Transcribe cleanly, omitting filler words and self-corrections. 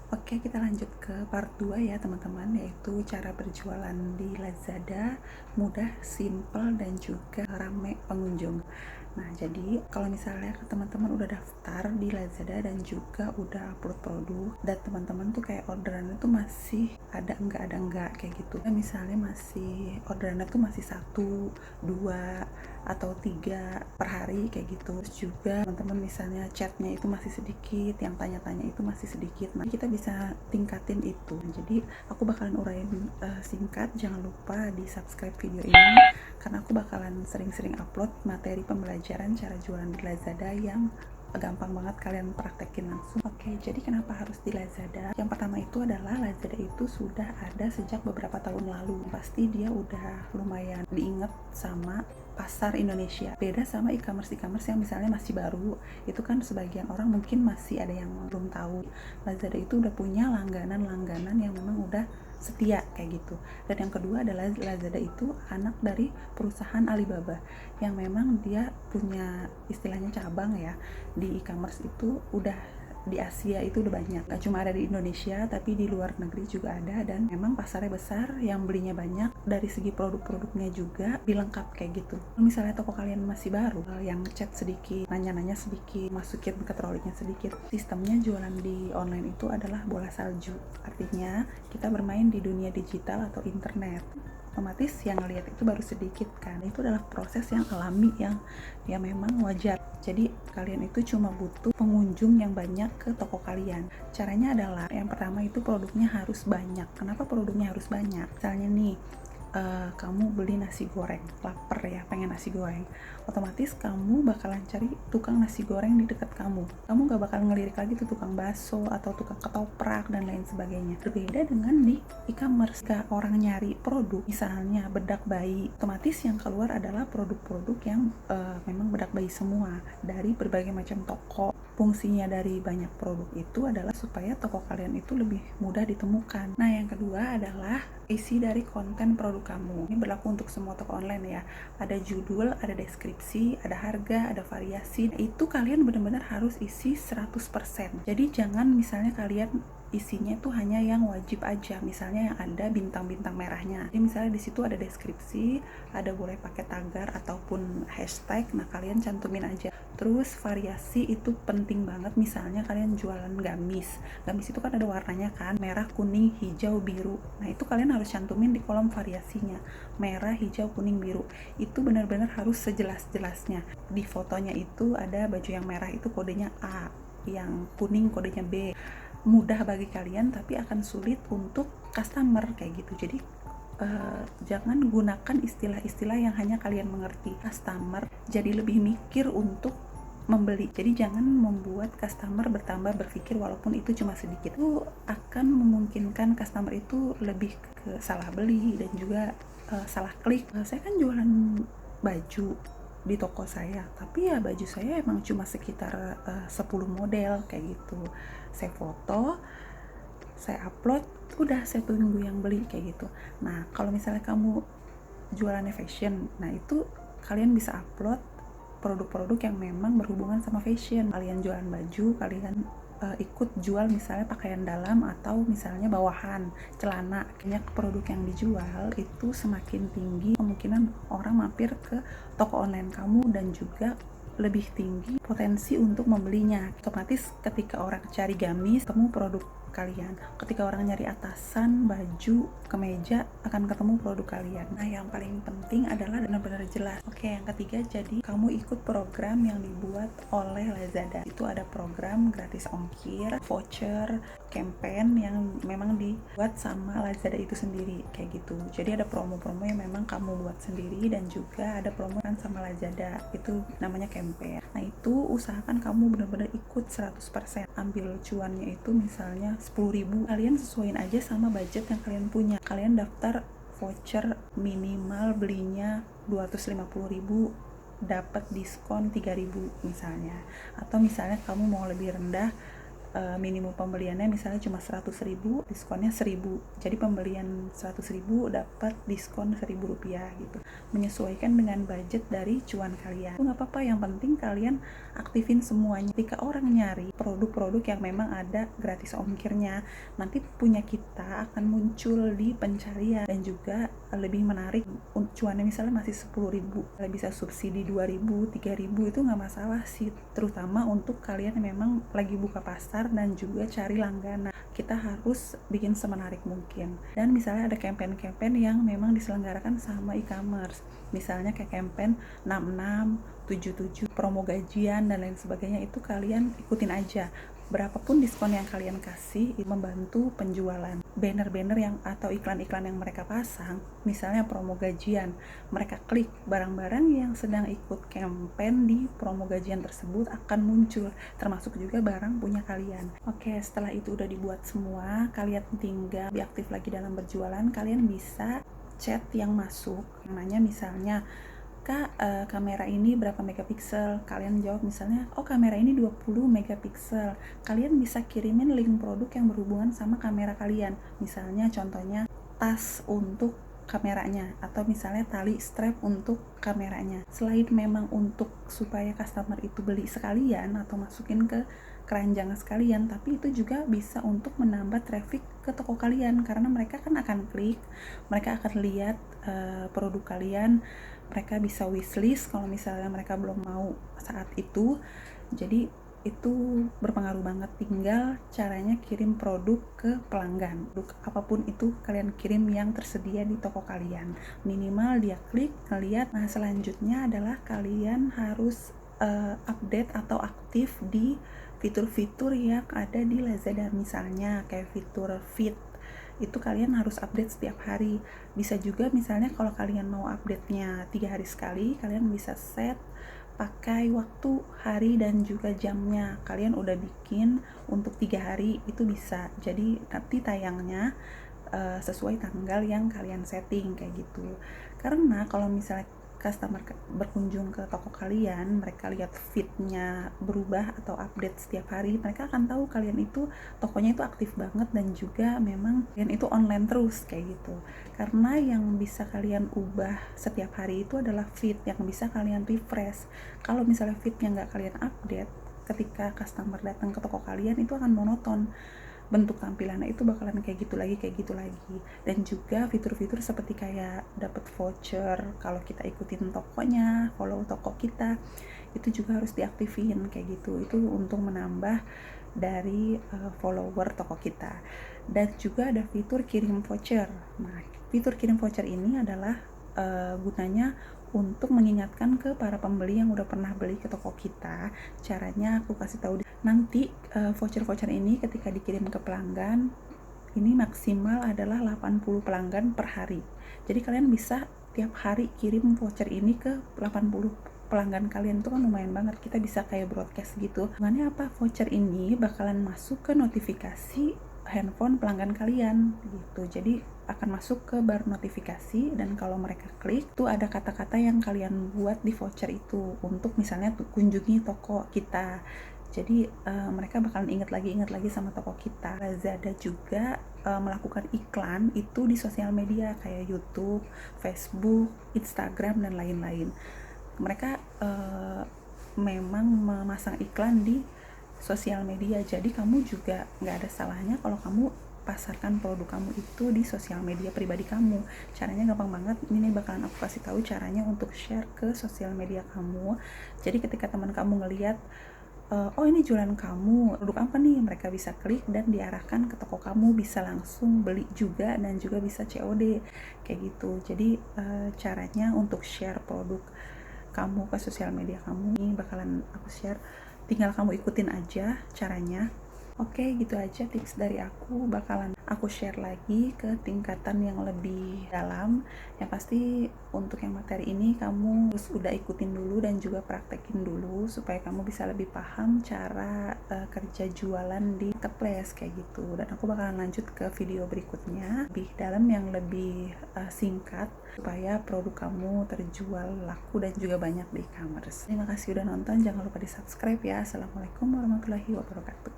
Oke, kita lanjut ke part 2 ya teman-teman, yaitu cara berjualan di Lazada, mudah, simple, dan juga rame pengunjung. Nah, jadi kalau misalnya teman-teman udah daftar di Lazada dan juga udah upload produk, dan teman-teman tuh kayak orderannya tuh masih ada enggak kayak gitu. Dan misalnya masih orderannya tuh masih 1, 2, atau 3 per hari kayak gitu. Terus juga teman-teman misalnya chatnya itu masih sedikit, yang tanya-tanya itu masih sedikit. Nah, kita bisa tingkatin itu. Jadi aku bakalan uraiin singkat. Jangan lupa di subscribe video ini karena aku bakalan sering-sering upload materi pembelajaran cara jualan di Lazada yang gampang banget kalian praktekin langsung. Oke, jadi kenapa harus di Lazada? Yang pertama itu adalah Lazada itu sudah ada sejak beberapa tahun lalu. Pasti dia udah lumayan diinget sama pasar Indonesia. Beda sama e-commerce yang misalnya masih baru. Itu kan sebagian orang mungkin masih ada yang belum tahu. Lazada itu udah punya langganan-langganan yang memang udah setia kayak gitu. Dan yang kedua adalah Lazada itu anak dari perusahaan Alibaba yang memang dia punya istilahnya cabang ya di e-commerce itu udah di Asia itu udah banyak, gak cuma ada di Indonesia tapi di luar negeri juga ada, dan memang pasarnya besar, yang belinya banyak, dari segi produk-produknya juga dilengkap kayak gitu. Misalnya toko kalian masih baru, yang chat sedikit, nanya-nanya sedikit, masukin ke trolleynya sedikit, sistemnya jualan di online itu adalah bola salju, artinya kita bermain di dunia digital atau internet, otomatis yang ngelihat itu baru sedikit kan. Itu adalah proses yang alami yang memang wajar. Jadi kalian itu cuma butuh pengunjung yang banyak ke toko kalian. Caranya adalah yang pertama itu produknya harus banyak. Kenapa produknya harus banyak? Misalnya nih kamu beli nasi goreng, lapar ya, pengen nasi goreng, otomatis kamu bakalan cari tukang nasi goreng di dekat kamu gak bakal ngelirik lagi tuh tukang bakso atau tukang ketoprak dan lain sebagainya. Berbeda dengan di e-commerce, ketika orang nyari produk misalnya bedak bayi, otomatis yang keluar adalah produk-produk yang memang bedak bayi semua dari berbagai macam toko. Fungsinya dari banyak produk itu adalah supaya toko kalian itu lebih mudah ditemukan. Nah, yang kedua adalah isi dari konten produk kamu. Ini berlaku untuk semua toko online ya. Ada judul, ada deskripsi, ada harga, ada variasi. Nah, itu kalian benar-benar harus isi 100%. Jadi jangan misalnya kalian isinya tuh hanya yang wajib aja, misalnya yang ada bintang-bintang merahnya. Jadi misalnya di situ ada deskripsi, ada boleh pakai tagar ataupun hashtag, nah kalian cantumin aja. Terus variasi itu penting banget, misalnya kalian jualan gamis itu kan ada warnanya kan, merah, kuning, hijau, biru. Nah itu kalian harus cantumin di kolom variasinya, merah, hijau, kuning, biru. Itu benar-benar harus sejelas-jelasnya. Di fotonya itu ada baju yang merah itu kodenya A, yang kuning kodenya B. Mudah bagi kalian tapi akan sulit untuk customer kayak gitu. Jadi jangan gunakan istilah-istilah yang hanya kalian mengerti. Customer jadi lebih mikir untuk membeli. Jadi jangan membuat customer bertambah berpikir walaupun itu cuma sedikit. Itu akan memungkinkan customer itu lebih ke salah beli dan juga salah klik. Saya kan jualan baju di toko saya, tapi ya baju saya emang cuma sekitar 10 model kayak gitu. Saya foto, saya upload, udah saya tunggu yang beli kayak gitu. Nah, kalau misalnya kamu jualannya fashion, nah itu kalian bisa upload produk-produk yang memang berhubungan sama fashion. Kalian jualan baju, kalian ikut jual misalnya pakaian dalam atau misalnya bawahan, celana. Banyak produk yang dijual itu semakin tinggi kemungkinan orang mampir ke toko online kamu, dan juga lebih tinggi potensi untuk membelinya. Otomatis ketika orang cari gamis, ketemu produk kalian. Ketika orang nyari atasan, baju, kemeja, akan ketemu produk kalian. Nah, yang paling penting adalah benar-benar jelas. Oke, yang ketiga, jadi kamu ikut program yang dibuat oleh Lazada. Itu ada program gratis ongkir, voucher, campaign yang memang dibuat sama Lazada itu sendiri kayak gitu. Jadi ada promo-promo yang memang kamu buat sendiri, dan juga ada promo kan sama Lazada. Itu namanya campaign. Nah, itu usahakan kamu benar-benar ikut 100%. Ambil cuannya itu misalnya 10.000, kalian sesuaiin aja sama budget yang kalian punya. Kalian daftar voucher minimal belinya 250.000, dapat diskon 3.000 misalnya. Atau misalnya kamu mau lebih rendah, minimum pembeliannya misalnya cuma 100.000, diskonnya 1.000. Jadi pembelian 100.000 dapat diskon Rp1.000 gitu. Menyesuaikan dengan budget dari cuan kalian. Itu nggak apa-apa, yang penting kalian aktifin semuanya. Ketika orang nyari produk-produk yang memang ada gratis ongkirnya, nanti punya kita akan muncul di pencarian dan juga lebih menarik. Cuannya misalnya masih 10.000, bisa subsidi 2.000, 3.000, itu nggak masalah sih, terutama untuk kalian yang memang lagi buka pasar dan juga cari langganan. Kita harus bikin semenarik mungkin. Dan misalnya ada campaign-campaign yang memang diselenggarakan sama e-commerce, misalnya kayak campaign 66, 77, promo gajian dan lain sebagainya, itu kalian ikutin aja. Berapapun diskon yang kalian kasih itu membantu penjualan. Banner-banner yang atau iklan-iklan yang mereka pasang, misalnya promo gajian, mereka klik, barang-barang yang sedang ikut campaign di promo gajian tersebut akan muncul, termasuk juga barang punya kalian. Oke, setelah itu udah dibuat semua, kalian tinggal lebih aktif lagi dalam berjualan. Kalian bisa chat yang masuk, namanya misalnya, Kak, kamera ini berapa megapiksel? Kalian jawab misalnya, oh kamera ini 20 megapiksel. Kalian bisa kirimin link produk yang berhubungan sama kamera kalian. Misalnya contohnya tas untuk kameranya, atau misalnya tali strap untuk kameranya. Selain memang untuk supaya customer itu beli sekalian atau masukin ke keranjang sekalian, tapi itu juga bisa untuk menambah traffic ke toko kalian, karena mereka kan akan klik, mereka akan lihat produk kalian, mereka bisa wishlist kalau misalnya mereka belum mau saat itu. Jadi itu berpengaruh banget. Tinggal caranya kirim produk ke pelanggan, produk apapun itu kalian kirim yang tersedia di toko kalian, minimal dia klik, ngeliat. Nah selanjutnya adalah kalian harus update atau aktif di fitur-fitur yang ada di Lazada, misalnya kayak fitur feed, itu kalian harus update setiap hari. Bisa juga misalnya kalau kalian mau update-nya 3 hari sekali, kalian bisa set pakai waktu, hari, dan juga jamnya. Kalian udah bikin untuk 3 hari, itu bisa. Jadi nanti tayangnya sesuai tanggal yang kalian setting kayak gitu. Karena kalau misalnya customer berkunjung ke toko kalian, mereka lihat feednya berubah atau update setiap hari, mereka akan tahu kalian itu tokonya itu aktif banget dan juga memang kalian itu online terus kayak gitu. Karena yang bisa kalian ubah setiap hari itu adalah feed yang bisa kalian refresh. Kalau misalnya feednya nggak kalian update, ketika customer datang ke toko kalian itu akan monoton, bentuk tampilannya itu bakalan kayak gitu lagi. Dan juga fitur-fitur seperti kayak dapat voucher kalau kita ikutin tokonya, follow toko kita, itu juga harus diaktifin kayak gitu. Itu untuk menambah dari follower toko kita. Dan juga ada fitur kirim voucher. Nah, fitur kirim voucher ini adalah gunanya untuk mengingatkan ke para pembeli yang udah pernah beli ke toko kita. Caranya aku kasih tahu nanti. Voucher-voucher ini ketika dikirim ke pelanggan, ini maksimal adalah 80 pelanggan per hari. Jadi kalian bisa tiap hari kirim voucher ini ke 80 pelanggan kalian. Itu kan lumayan banget, kita bisa kayak broadcast gitu. Makanya apa, voucher ini bakalan masuk ke notifikasi handphone pelanggan kalian gitu. Jadi akan masuk ke bar notifikasi, dan kalau mereka klik tuh ada kata-kata yang kalian buat di voucher itu untuk misalnya kunjungi toko kita. Jadi mereka bakalan inget lagi sama toko kita. Lazada juga melakukan iklan itu di sosial media kayak YouTube, Facebook, Instagram, dan lain-lain. Mereka memang memasang iklan di sosial media, jadi kamu juga nggak ada salahnya kalau kamu pasarkan produk kamu itu di sosial media pribadi kamu. Caranya gampang banget, ini bakalan aku kasih tahu caranya untuk share ke sosial media kamu. Jadi ketika teman kamu ngelihat, oh ini jualan kamu, produk apa nih, mereka bisa klik dan diarahkan ke toko kamu, bisa langsung beli juga dan juga bisa COD kayak gitu. Jadi caranya untuk share produk kamu ke sosial media kamu ini bakalan aku share, tinggal kamu ikutin aja caranya. Oke, gitu aja tips dari aku, bakalan aku share lagi ke tingkatan yang lebih dalam. Yang pasti untuk yang materi ini kamu harus udah ikutin dulu dan juga praktekin dulu supaya kamu bisa lebih paham cara kerja jualan di marketplace kayak gitu. Dan aku bakalan lanjut ke video berikutnya lebih dalam yang lebih singkat supaya produk kamu terjual laku dan juga banyak di e-commerce. Terima kasih udah nonton, jangan lupa di subscribe ya. Assalamualaikum warahmatullahi wabarakatuh.